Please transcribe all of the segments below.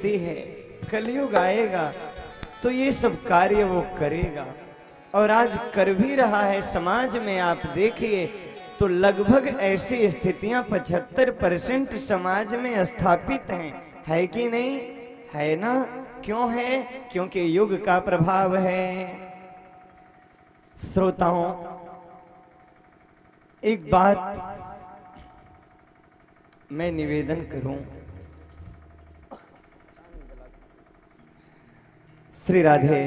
कहती है कलयुग आएगा तो ये सब कार्य वो करेगा, और आज कर भी रहा है। समाज में आप देखिए तो लगभग ऐसी स्थितियां 75% समाज में स्थापित हैं, है कि नहीं? है ना? क्यों है? क्योंकि युग का प्रभाव है। श्रोताओं, एक बात मैं निवेदन करूं। श्री राधे,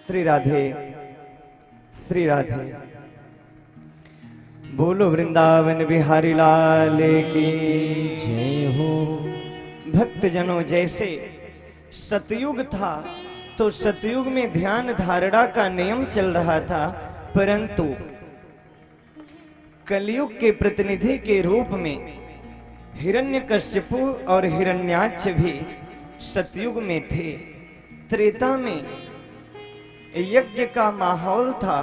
श्री राधे, श्री राधे। बोलो वृंदावन बिहारी लाल की जय हो। भक्तजनों, जैसे सतयुग था तो सतयुग में ध्यान धारणा का नियम चल रहा था, परंतु कलयुग के प्रतिनिधि के रूप में हिरण्यकश्यपु और हिरण्याक्ष भी सतयुग में थे। त्रेता में यज्ञ का माहौल था,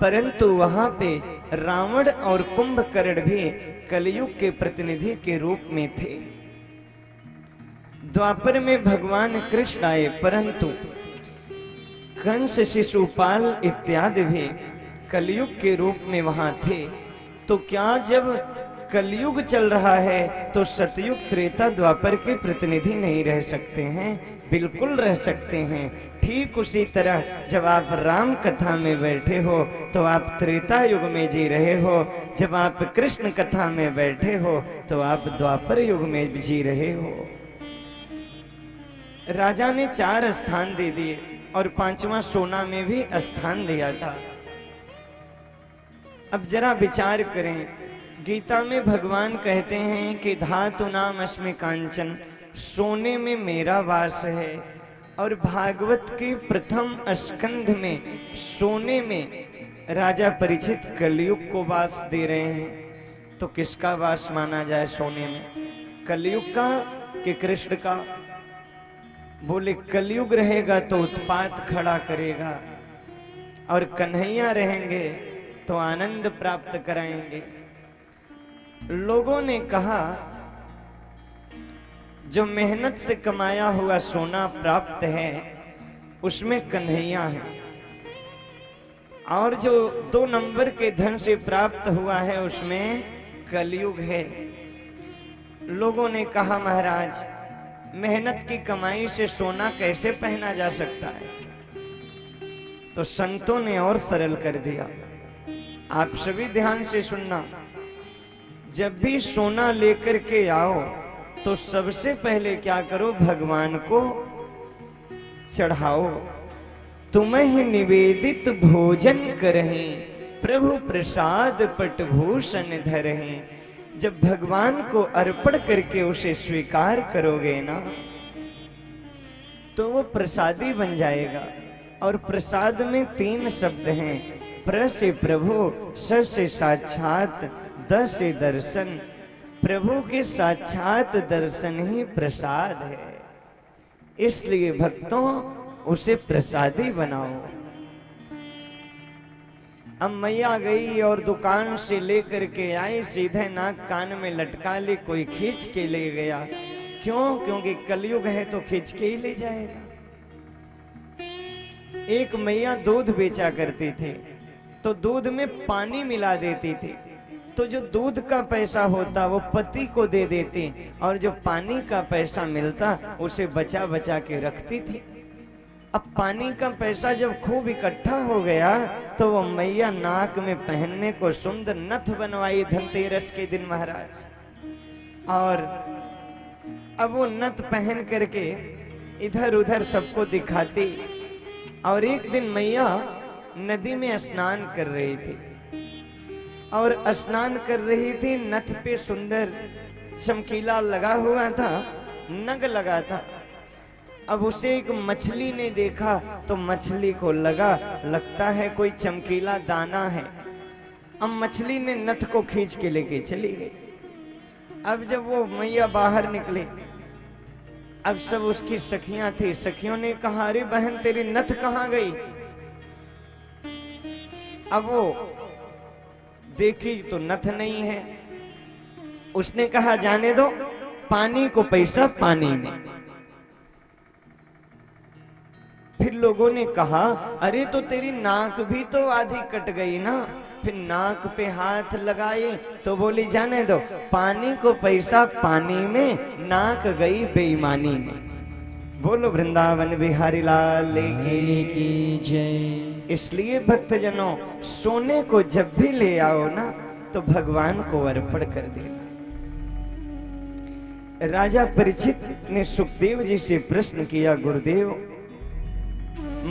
परंतु वहां पे रावण और कुंभकर्ण भी कलयुग के प्रतिनिधि के रूप में थे। द्वापर में भगवान कृष्ण आए, परंतु कंस, शिशुपाल इत्यादि भी कलयुग के रूप में वहां थे। तो क्या जब कलयुग चल रहा है तो सतयुग, त्रेता, द्वापर के प्रतिनिधि नहीं रह सकते हैं? बिल्कुल रह सकते हैं। ठीक उसी तरह जब आप राम कथा में बैठे हो तो आप त्रेता युग में जी रहे हो, जब आप कृष्ण कथा में बैठे हो तो आप द्वापर युग में जी रहे हो। राजा ने 4 स्थान दे दिए और 5वां सोना में भी स्थान दिया था। अब जरा विचार करें, गीता में भगवान कहते हैं कि धातु नाम अस्मि कांचन, सोने में मेरा वास है, और भागवत के प्रथम स्कंध में सोने में राजा परीक्षित कलयुग को वास दे रहे हैं। तो किसका वास माना जाए सोने में, कलयुग का कि कृष्ण का? बोले कलयुग रहेगा तो उत्पात खड़ा करेगा, और कन्हैया रहेंगे तो आनंद प्राप्त कराएंगे। लोगों ने कहा जो मेहनत से कमाया हुआ सोना प्राप्त है उसमें कन्हैया है, और जो 2 नंबर के धन से प्राप्त हुआ है उसमें कलयुग है। लोगों ने कहा महाराज, मेहनत की कमाई से सोना कैसे पहना जा सकता है? तो संतों ने और सरल कर दिया। आप सभी ध्यान से सुनना, जब भी सोना लेकर के आओ तो सबसे पहले क्या करो, भगवान को चढ़ाओ। तुम्हें निवेदित भोजन करें, प्रभु प्रसाद पटभूषण धरें। जब भगवान को अर्पण करके उसे स्वीकार करोगे ना तो वो प्रसादी बन जाएगा। और प्रसाद में 3 शब्द हैं, प्र से प्रभु, स से साक्षात, द से दर्शन। प्रभु के साक्षात दर्शन ही प्रसाद है, इसलिए भक्तों उसे प्रसादी बनाओ। अब मैया गई और दुकान से लेकर के आई, सीधे नाक कान में लटका ली, कोई खींच के ले गया। क्यों? क्योंकि कलयुग है तो खींच के ही ले जाएगा। एक मैया दूध बेचा करती थी तो दूध में पानी मिला देती थी, तो जो दूध का पैसा होता वो पति को दे देती, और जो पानी का पैसा मिलता उसे बचा बचा के रखती थी। अब पानी का पैसा जब खूब इकट्ठा हो गया तो वो मैया नाक में पहनने को सुंदर नथ बनवाई धनतेरस के दिन महाराज, और अब वो नथ पहन करके इधर उधर सबको दिखाती। और एक दिन मैया नदी में स्नान कर रही थी, और स्नान कर रही थी, नथ पे सुंदर चमकीला लगा हुआ था, नग लगा था। अब उसे एक मछली ने देखा तो मछली को लगता है कोई चमकीला दाना है। अब मछली ने नथ को खींच के लेके चली गई। अब जब वो मैया बाहर निकली, अब सब उसकी सखियां थी, सखियों ने कहा अरे बहन तेरी नथ कहां गई? अब वो देखी तो नथ नहीं है। उसने कहा जाने दो, पानी को पैसा पानी में। फिर लोगों ने कहा, अरे तो तेरी नाक भी तो आधी कट गई ना। फिर नाक पे हाथ लगाए तो बोली, जाने दो, पानी को पैसा पानी में, नाक गई बेईमानी में। बोलो वृंदावन बिहारी लाल की जय। इसलिए भक्तजनों, सोने को जब भी ले आओ ना तो भगवान को अर्पण कर देना। राजा परीक्षित ने सुखदेव जी से प्रश्न किया, गुरुदेव,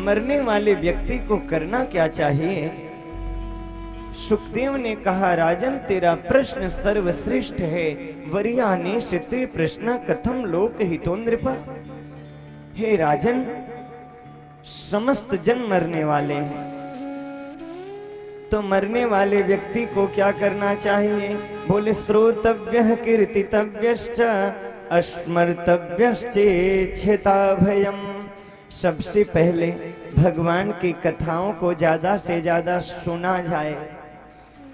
मरने वाले व्यक्ति को करना क्या चाहिए? सुखदेव ने कहा, राजन, तेरा प्रश्न सर्वश्रेष्ठ है। वरियाने सिते प्रश्न कथम लोक हितो नृपा। हे राजन, समस्त जन मरने वाले हैं, तो मरने वाले व्यक्ति को क्या करना चाहिए? बोले, श्रोतव्यः कीर्तितव्यश्च स्मर्तव्यश्चेच्छता भयम्। सबसे पहले भगवान की कथाओं को ज्यादा से ज्यादा सुना जाए,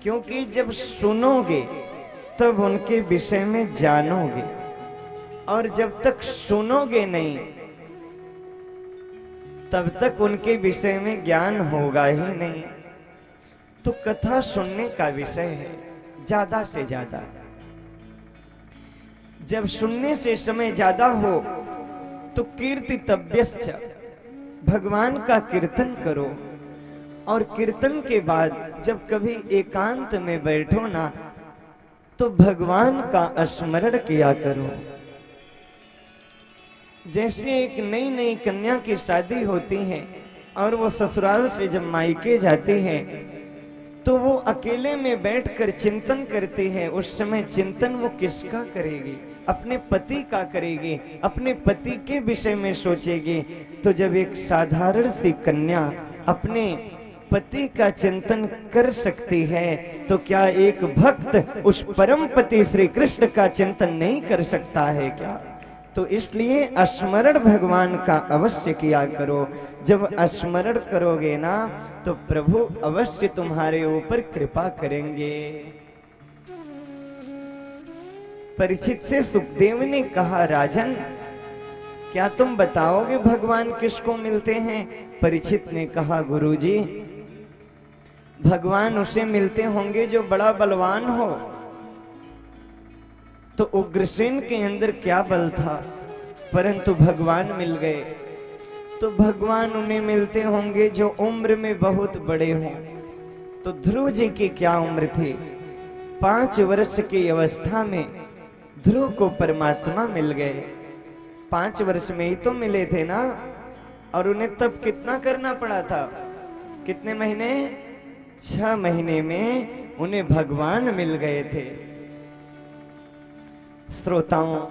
क्योंकि जब सुनोगे तब उनके विषय में जानोगे, और जब तक सुनोगे नहीं तब तक उनके विषय में ज्ञान होगा ही नहीं। तो कथा सुनने का विषय है ज्यादा से ज्यादा। जब सुनने से समय ज्यादा हो तो कीर्तितव्यश्च, भगवान का कीर्तन करो। और कीर्तन के बाद जब कभी एकांत में बैठो ना तो भगवान का स्मरण किया करो। जैसे एक नई नई कन्या की शादी होती है और वो ससुराल से जब मायके जाती है तो वो अकेले में बैठकर चिंतन करती है। उस समय चिंतन वो किसका करेगी? अपने पति का करेगी, अपने पति के विषय में सोचेगी। तो जब एक साधारण सी कन्या अपने पति का चिंतन कर सकती है तो क्या एक भक्त उस परम पति श्री कृष्ण का चिंतन नहीं कर सकता है क्या? तो इसलिए स्मरण भगवान का अवश्य किया करो। जब स्मरण करोगे ना तो प्रभु अवश्य तुम्हारे ऊपर कृपा करेंगे। परीक्षित से सुखदेव ने कहा, राजन, क्या तुम बताओगे भगवान किसको मिलते हैं? परीक्षित ने कहा, गुरुजी, भगवान उसे मिलते होंगे जो बड़ा बलवान हो। तो उग्रसेन के अंदर क्या बल था, परंतु भगवान मिल गए। तो भगवान उन्हें मिलते होंगे जो उम्र में बहुत बड़े हों। तो ध्रुव जी की क्या उम्र थी? 5 वर्ष की अवस्था में ध्रुव को परमात्मा मिल गए। 5 वर्ष में ही तो मिले थे ना। और उन्हें तब कितना करना पड़ा था? कितने महीने? 6 महीने में उन्हें भगवान मिल गए थे। श्रोताओं,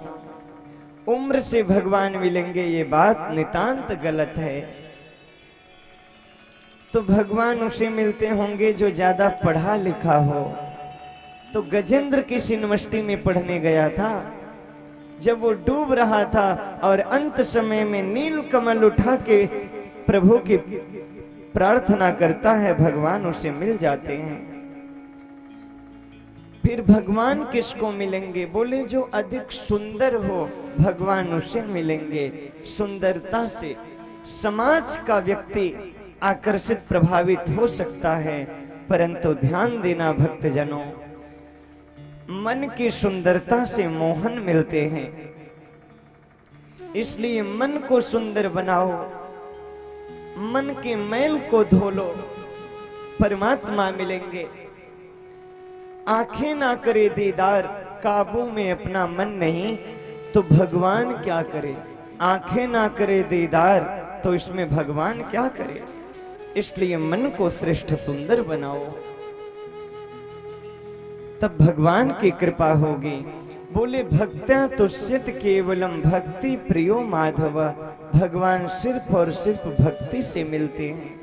उम्र से भगवान मिलेंगे ये बात नितांत गलत है। तो भगवान उसे मिलते होंगे जो ज्यादा पढ़ा लिखा हो। तो गजेंद्र किस यूनिवर्सिटी में पढ़ने गया था? जब वो डूब रहा था और अंत समय में नील कमल उठा के प्रभु की प्रार्थना करता है, भगवान उसे मिल जाते हैं। फिर भगवान किसको मिलेंगे? बोले, जो अधिक सुंदर हो भगवान उसे मिलेंगे। सुंदरता से समाज का व्यक्ति आकर्षित प्रभावित हो सकता है, परंतु ध्यान देना भक्तजनों, मन की सुंदरता से मोहन मिलते हैं। इसलिए मन को सुंदर बनाओ, मन के मैल को धो लो, परमात्मा मिलेंगे। आंखें ना करे दीदार, काबू में अपना मन नहीं, तो भगवान क्या करे? आंखें ना करे दीदार तो इसमें भगवान क्या करे? इसलिए मन को श्रेष्ठ सुंदर बनाओ, तब भगवान की कृपा होगी। बोले, भक्त्या तुष्यत केवलम भक्ति प्रियो माधव। भगवान सिर्फ और सिर्फ भक्ति से मिलते हैं।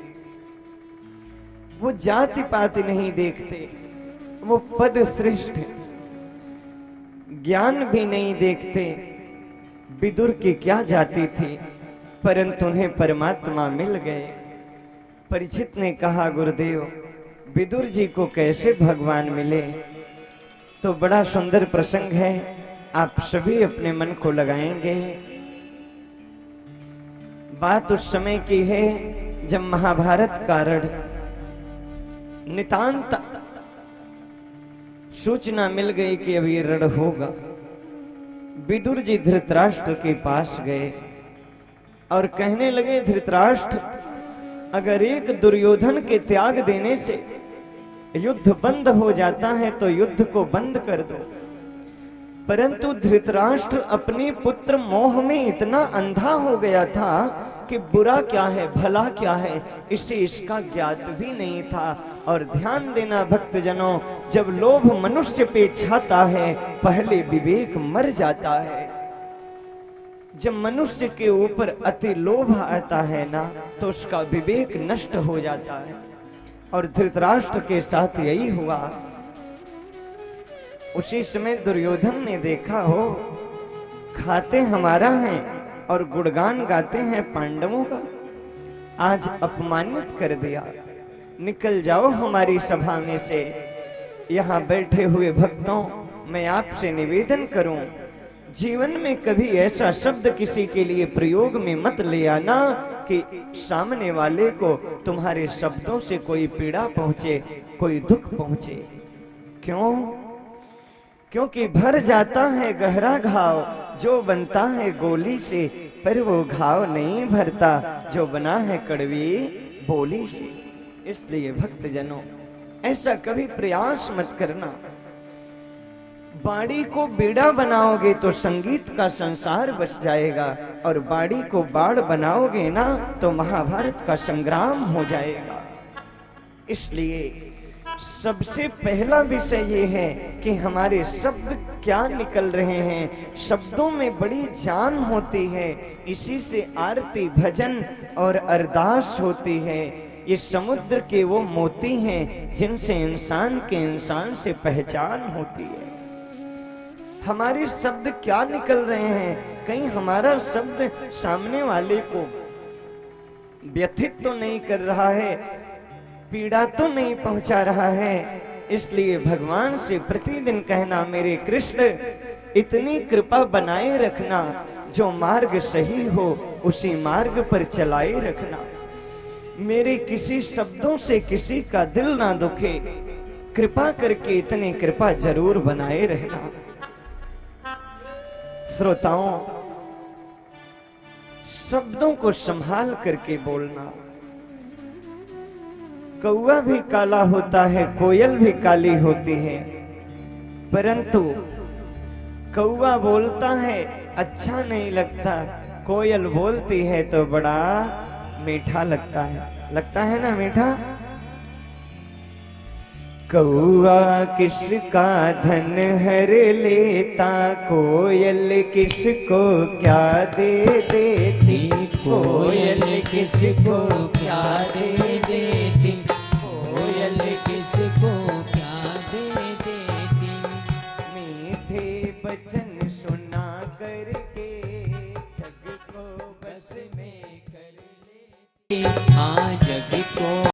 वो जाति पाति नहीं देखते, वो पद श्रेष्ठ, ज्ञान भी नहीं देखते। विदुर की क्या जाति थी, परंतु उन्हें परमात्मा मिल गए। परीक्षित ने कहा, गुरुदेव, विदुर जी को कैसे भगवान मिले? तो बड़ा सुंदर प्रसंग है, आप सभी अपने मन को लगाएंगे। बात उस समय की है जब महाभारत का रण नितांत सूचना मिल गई कि अब ये रण होगा। विदुर जी धृतराष्ट्र के पास गए और कहने लगे, धृतराष्ट्र, अगर एक दुर्योधन के त्याग देने से युद्ध बंद हो जाता है तो युद्ध को बंद कर दो। परंतु धृतराष्ट्र अपने पुत्र मोह में इतना अंधा हो गया था कि बुरा क्या है भला क्या है इसे इसका ज्ञात भी नहीं था। और ध्यान देना भक्तजनों, जब लोभ मनुष्य पे छाता है पहले विवेक मर जाता है। जब मनुष्य के ऊपर अति लोभ आता है ना तो उसका विवेक नष्ट हो जाता है। और धृतराष्ट्र के साथ यही हुआ। उसी समय दुर्योधन ने देखा, हो खाते हमारा है और गुणगान गाते हैं पांडवों का, आज अपमानित कर दिया, निकल जाओ हमारी सभा में से। यहाँ बैठे हुए भक्तों, मैं आपसे निवेदन करूं, जीवन में कभी ऐसा शब्द किसी के लिए प्रयोग में मत ले आना कि सामने वाले को तुम्हारे शब्दों से कोई पीड़ा पहुंचे, कोई दुख पहुंचे। क्यों? क्योंकि भर जाता है गहरा घाव जो बनता है गोली से, पर वो घाव नहीं भरता जो बना है कड़वी बोली से। इसलिए भक्तजनों, ऐसा कभी प्रयास मत करना। बाड़ी को बीड़ा बनाओगे तो संगीत का संसार बच जाएगा, और बाड़ी को बाड़ बनाओगे ना तो महाभारत का संग्राम हो जाएगा। इसलिए सबसे पहला विषय ये है कि हमारे शब्द क्या निकल रहे हैं। शब्दों में बड़ी जान होती है, इसी से आरती भजन और अरदास होती है। ये समुद्र के वो मोती हैं जिनसे इंसान के इंसान से पहचान होती है। हमारे शब्द क्या निकल रहे हैं? कहीं हमारा शब्द सामने वाले को व्यथित तो नहीं कर रहा है, पीड़ा तो नहीं पहुंचा रहा है। इसलिए भगवान से प्रतिदिन कहना, मेरे कृष्ण इतनी कृपा बनाए रखना, जो मार्ग सही हो उसी मार्ग पर चलाए रखना। मेरे किसी शब्दों से किसी का दिल ना दुखे, कृपा करके इतनी कृपा जरूर बनाए रहना। श्रोताओं, शब्दों को संभाल करके बोलना। कौवा भी काला होता है, कोयल भी काली होती है, परंतु कौवा बोलता है अच्छा नहीं लगता, कोयल बोलती है तो बड़ा मीठा लगता है ना मीठा। कौवा किसका धन हर लेता, कोयल किसको क्या दे देती, कोयल किसको क्या दे देती, कोयल किसको क्या दे देती। मीठे बचन सुना कर